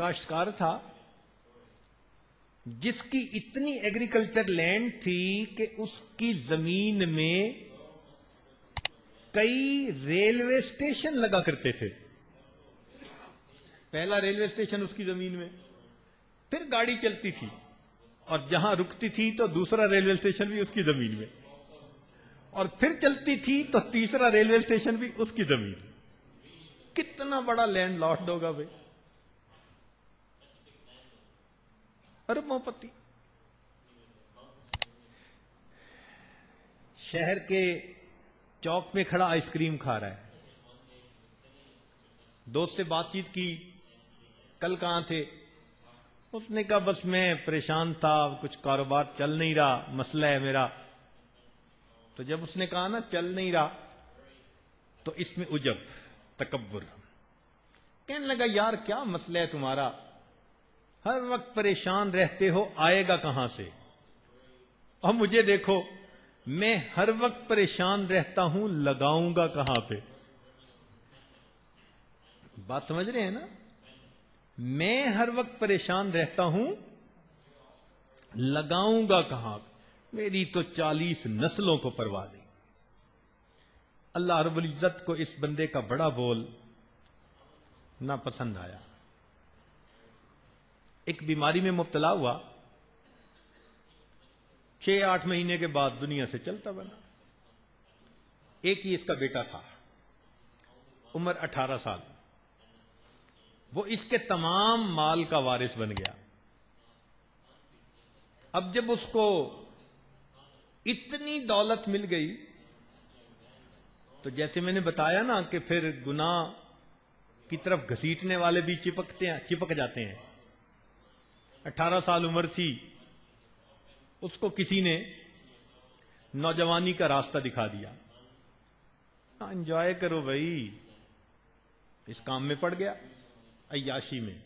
کاشتکار تھا جس کی اتنی ایگریکلچر لینڈ تھی کہ اس کی زمین میں کئی ریلوے اسٹیشن لگا کرتے تھے. پہلا ریلوے اسٹیشن اس کی زمین میں، پھر گاڑی چلتی تھی اور جہاں رکتی تھی تو دوسرا ریلوے اسٹیشن بھی اس کی زمین میں، اور پھر چلتی تھی تو تیسرا ریلوے اسٹیشن بھی اس کی زمین میں. کتنا بڑا لینڈ لارڈ ہوگا بھائی، اربوں پتی. شہر کے چوک میں کھڑا آئس کریم کھا رہا ہے. دوست سے بات چیت کی، کل کہاں تھے؟ اس نے کہا بس میں پریشان تھا، کچھ کاروبار چل نہیں رہا، مسئلہ ہے میرا. تو جب اس نے کہا نا چل نہیں رہا، تو اس میں عجب، تکبر. کہنے لگا یار کیا مسئلہ ہے تمہارا، ہر وقت پریشان رہتے ہو، آئے گا کہاں سے؟ اور مجھے دیکھو، میں ہر وقت پریشان رہتا ہوں، لگاؤں گا کہاں پہ؟ بات سمجھ رہے ہیں نا؟ میں ہر وقت پریشان رہتا ہوں، لگاؤں گا کہاں؟ میری تو 40 نسلوں کو پرواہ نہیں. اللہ رب العزت کو اس بندے کا بڑا بول نہ پسند آیا. ایک بیماری میں مبتلا ہوا، 6-8 مہینے کے بعد دنیا سے چلتا بنا. ایک ہی اس کا بیٹا تھا، عمر 18 سال. وہ اس کے تمام مال کا وارث بن گیا. اب جب اس کو اتنی دولت مل گئی تو جیسے میں نے بتایا نا کہ پھر گناہ کی طرف گھسیٹنے والے بھی چپک جاتے ہیں. 18 سال عمر تھی، اس کو کسی نے نوجوانی کا راستہ دکھا دیا. انجوائے کرو بھائی. اس کام میں پڑ گیا، عیاشی میں.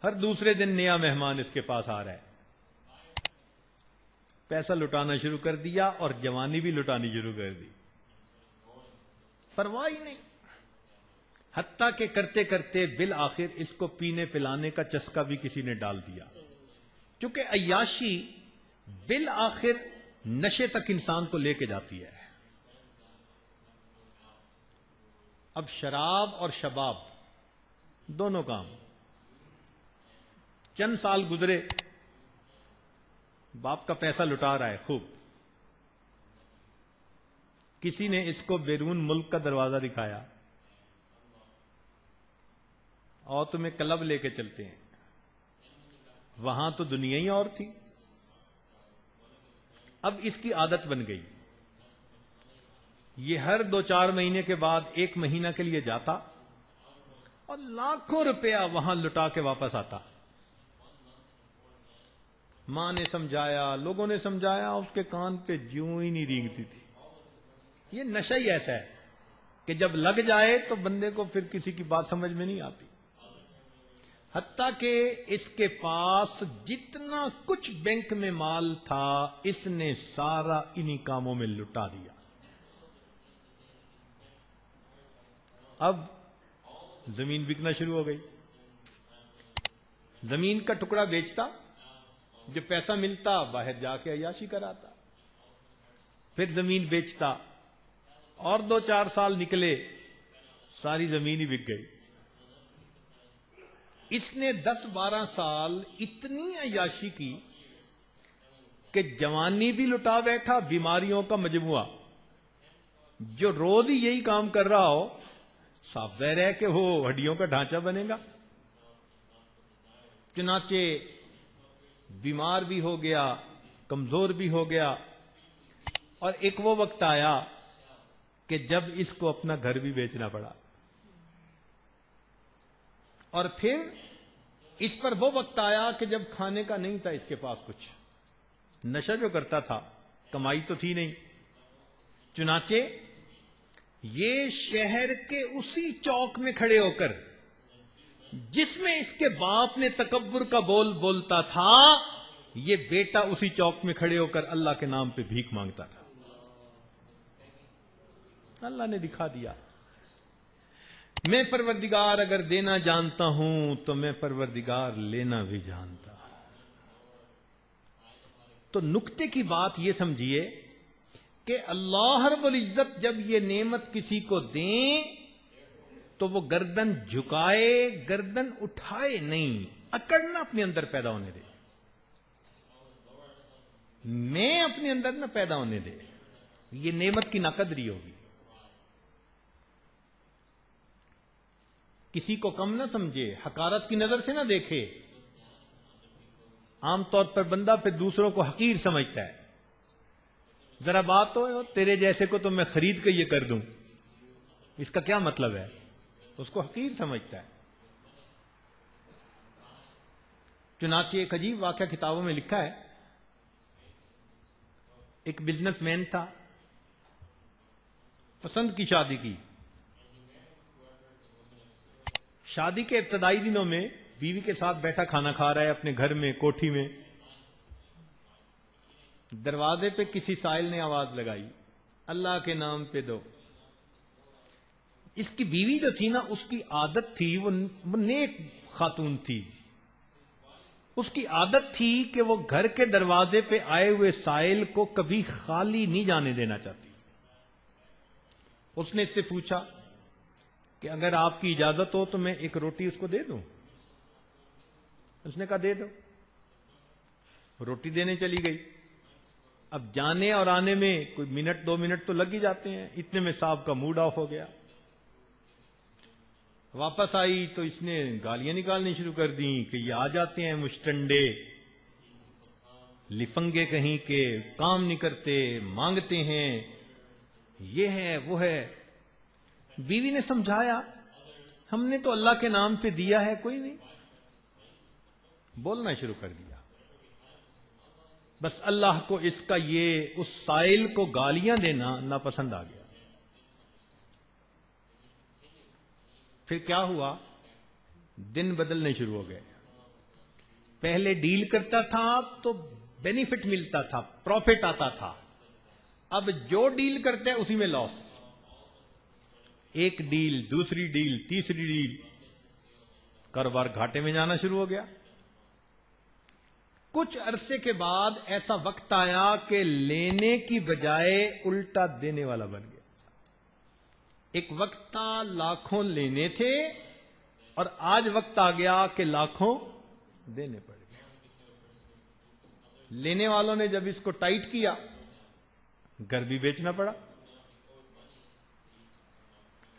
ہر دوسرے دن نیا مہمان اس کے پاس آ رہا ہے. پیسہ لٹانا شروع کر دیا اور جوانی بھی لٹانی شروع کر دی. پرواہ ہی نہیں. حتیٰ کہ کرتے کرتے بالآخر اس کو پینے پلانے کا چسکا بھی کسی نے ڈال دیا. کیونکہ عیاشی بالآخر نشے تک انسان کو لے کے جاتی ہے. اب شراب اور شباب دونوں کام. چند سال گزرے، باپ کا پیسہ لٹا رہا ہے خوب. کسی نے اس کو بیرون ملک کا دروازہ دکھایا، اور تمہیں کلب لے کے چلتے ہیں. وہاں تو دنیا ہی اور تھی. اب اس کی عادت بن گئی. یہ ہر 2-4 مہینے کے بعد 1 مہینہ کے لیے جاتا اور لاکھوں روپیہ وہاں لٹا کے واپس آتا. ماں نے سمجھایا، لوگوں نے سمجھایا، اس کے کان پہ جوں ہی نہیں رینگتی تھی. یہ نشہ ہی ایسا ہے کہ جب لگ جائے تو بندے کو پھر کسی کی بات سمجھ میں نہیں آتی. حتیٰ کہ اس کے پاس جتنا کچھ بینک میں مال تھا اس نے سارا انہی کاموں میں لٹا دیا. اب زمین بکنا شروع ہو گئی. زمین کا ٹکڑا بیچتا، جو پیسہ ملتا باہر جا کے عیاشی کراتا. پھر زمین بیچتا، اور 2-4 سال نکلے، ساری زمین ہی بک گئی. اس نے 10-12 سال اتنی عیاشی کی کہ جوانی بھی لٹا بیٹھا. بیماریوں کا مجموعہ. جو روز ہی یہی کام کر رہا ہو، صاف ظاہر ہے کہ وہ ہڈیوں کا ڈھانچہ بنے گا. چنانچہ بیمار بھی ہو گیا، کمزور بھی ہو گیا. اور ایک وہ وقت آیا کہ جب اس کو اپنا گھر بھی بیچنا پڑا. اور پھر اس پر وہ وقت آیا کہ جب کھانے کا نہیں تھا اس کے پاس کچھ. نشہ جو کرتا تھا، کمائی تو تھی نہیں. چنانچہ یہ شہر کے اسی چوک میں کھڑے ہو کر، جس میں اس کے باپ نے تکبر کا بول بولتا تھا، یہ بیٹا اسی چوک میں کھڑے ہو کر اللہ کے نام پہ بھیک مانگتا تھا. اللہ نے دکھا دیا. میں پروردگار اگر دینا جانتا ہوں تو میں پروردگار لینا بھی جانتا ہوں. تو نکتے کی بات یہ سمجھیے کہ اللہ رب العزت جب یہ نعمت کسی کو دیں تو وہ گردن جھکائے، گردن اٹھائے نہیں، اکڑنا اپنے اندر پیدا ہونے دے. میں اپنے اندر نہ پیدا ہونے دے، یہ نعمت کی ناقدری ہوگی. کسی کو کم نہ سمجھے، حقارت کی نظر سے نہ دیکھے. عام طور پر بندہ پھر دوسروں کو حقیر سمجھتا ہے. ذرا بات ہو تیرے جیسے کو تو میں خرید کے یہ کر دوں، اس کا کیا مطلب ہے؟ اس کو حقیر سمجھتا ہے. چنانچہ ایک عجیب واقعہ کتابوں میں لکھا ہے. ایک بزنس مین تھا، پسند کی شادی کی. شادی کے ابتدائی دنوں میں بیوی کے ساتھ بیٹھا کھانا کھا رہا ہے اپنے گھر میں، کوٹھی میں. دروازے پہ کسی سائل نے آواز لگائی، اللہ کے نام پہ دو. اس کی بیوی جو تھی نا، اس کی عادت تھی، وہ نیک خاتون تھی. اس کی عادت تھی کہ وہ گھر کے دروازے پہ آئے ہوئے سائل کو کبھی خالی نہیں جانے دینا چاہتی. اس نے اس سے پوچھا کہ اگر آپ کی اجازت ہو تو میں ایک روٹی اس کو دے دوں. اس نے کہا دے دو. روٹی دینے چلی گئی. اب جانے اور آنے میں کوئی منٹ 2 منٹ تو لگ ہی جاتے ہیں. اتنے میں صاحب کا موڈ آف ہو گیا. واپس آئی تو اس نے گالیاں نکالنی شروع کر دیں کہ یہ آ جاتے ہیں مشٹنڈے، لفنگے کہیں کے، کام نہیں کرتے، مانگتے ہیں، یہ ہے وہ ہے. بیوی نے سمجھایا، ہم نے تو اللہ کے نام پہ دیا ہے، کوئی نہیں. بولنا شروع کر دیا. بس اللہ کو اس کا یہ اس سائل کو گالیاں دینا ناپسند آ گیا. پھر کیا ہوا؟ دن بدلنے شروع ہو گئے. پہلے ڈیل کرتا تھا تو بینیفٹ ملتا تھا، پروفٹ آتا تھا. اب جو ڈیل کرتے ہیں اسی میں لاس. ایک ڈیل، دوسری ڈیل، تیسری ڈیل، کاروبار گھاٹے میں جانا شروع ہو گیا. کچھ عرصے کے بعد ایسا وقت آیا کہ لینے کی بجائے الٹا دینے والا بن گیا. ایک وقت تھا لاکھوں لینے تھے اور آج وقت آ گیا کہ لاکھوں دینے پڑ گئے. لینے والوں نے جب اس کو ٹائٹ کیا، گھر بھی بیچنا پڑا.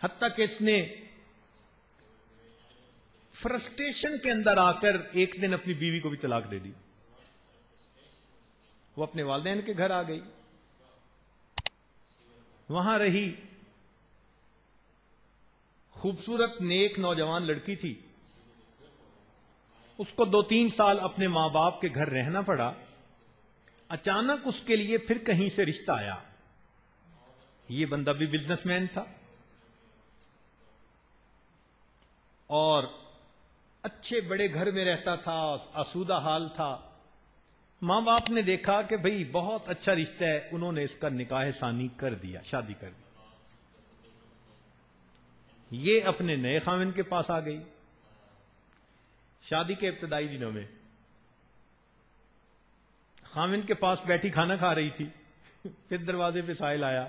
حتیٰ کہ اس نے فرسٹریشن کے اندر آ کر ایک دن اپنی بیوی کو بھی طلاق دے دی. وہ اپنے والدین کے گھر آ گئی، وہاں رہی. خوبصورت نیک نوجوان لڑکی تھی. اس کو 2-3 سال اپنے ماں باپ کے گھر رہنا پڑا. اچانک اس کے لیے پھر کہیں سے رشتہ آیا. یہ بندہ بھی بزنس مین تھا اور اچھے بڑے گھر میں رہتا تھا، آسودہ حال تھا. ماں باپ نے دیکھا کہ بھئی بہت اچھا رشتہ ہے، انہوں نے اس کا نکاح ثانی کر دیا، شادی کر دی. یہ اپنے نئے خاوند کے پاس آ گئی. شادی کے ابتدائی دنوں میں خاوند کے پاس بیٹھی کھانا کھا رہی تھی. پھر دروازے پہ سائل آیا،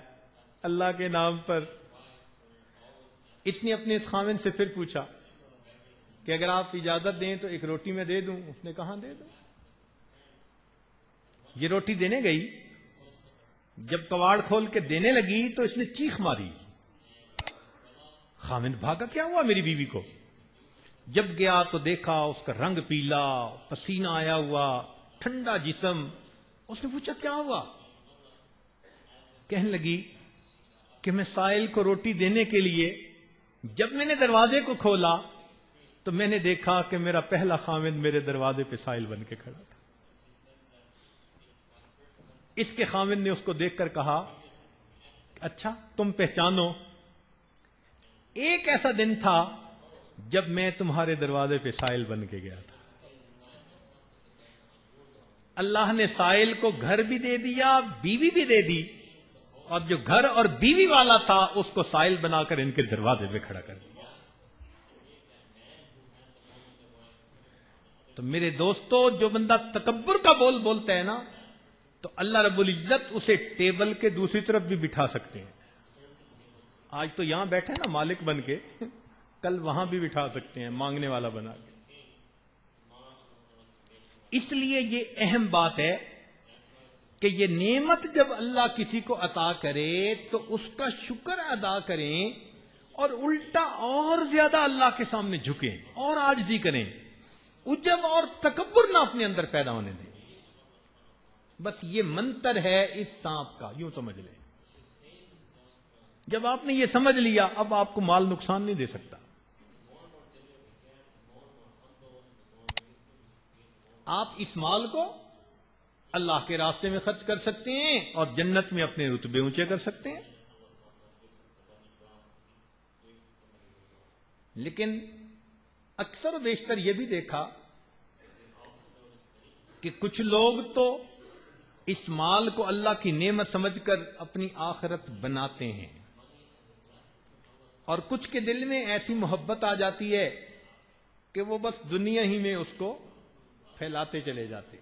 اللہ کے نام پر. اس نے اپنے اس خاوند سے پھر پوچھا کہ اگر آپ اجازت دیں تو ایک روٹی میں دے دوں. اس نے کہا دے دو. یہ روٹی دینے گئی. جب کواڑ کھول کے دینے لگی تو اس نے چیخ ماری. خاوند بھاگا، کیا ہوا میری بیوی کو؟ جب گیا تو دیکھا اس کا رنگ پیلا، پسینہ آیا ہوا، ٹھنڈا جسم. اس نے پوچھا کیا ہوا؟ کہنے لگی کہ میں سائل کو روٹی دینے کے لیے جب میں نے دروازے کو کھولا تو میں نے دیکھا کہ میرا پہلا خاوند میرے دروازے پہ سائل بن کے کھڑا تھا. اس کے خاوند نے اس کو دیکھ کر کہا اچھا تم پہچانو، ایک ایسا دن تھا جب میں تمہارے دروازے پہ سائل بن کے گیا تھا. اللہ نے سائل کو گھر بھی دے دیا، بیوی بھی دے دی، اور جو گھر اور بیوی والا تھا اس کو سائل بنا کر ان کے دروازے پہ کھڑا کر دیا. تو میرے دوستو جو بندہ تکبر کا بول بولتا ہے نا تو اللہ رب العزت اسے ٹیبل کے دوسری طرف بھی بٹھا سکتے ہیں. آج تو یہاں بیٹھے نا مالک بن کے, کل وہاں بھی بٹھا سکتے ہیں مانگنے والا بنا کے. اس لیے یہ اہم بات ہے کہ یہ نعمت جب اللہ کسی کو عطا کرے تو اس کا شکر ادا کریں اور الٹا اور زیادہ اللہ کے سامنے جھکیں اور عاجزی کریں, عجب اور تکبر نہ اپنے اندر پیدا ہونے دیں. بس یہ منتر ہے اس سانپ کا, یوں سمجھ لیں. جب آپ نے یہ سمجھ لیا اب آپ کو مال نقصان نہیں دے سکتا. آپ اس مال کو اللہ کے راستے میں خرچ کر سکتے ہیں اور جنت میں اپنے رتبے اونچے کر سکتے ہیں. لیکن اکثر و بیشتر یہ بھی دیکھا کہ کچھ لوگ تو اس مال کو اللہ کی نعمت سمجھ کر اپنی آخرت بناتے ہیں, اور کچھ کے دل میں ایسی محبت آ جاتی ہے کہ وہ بس دنیا ہی میں اس کو پھیلاتے چلے جاتے.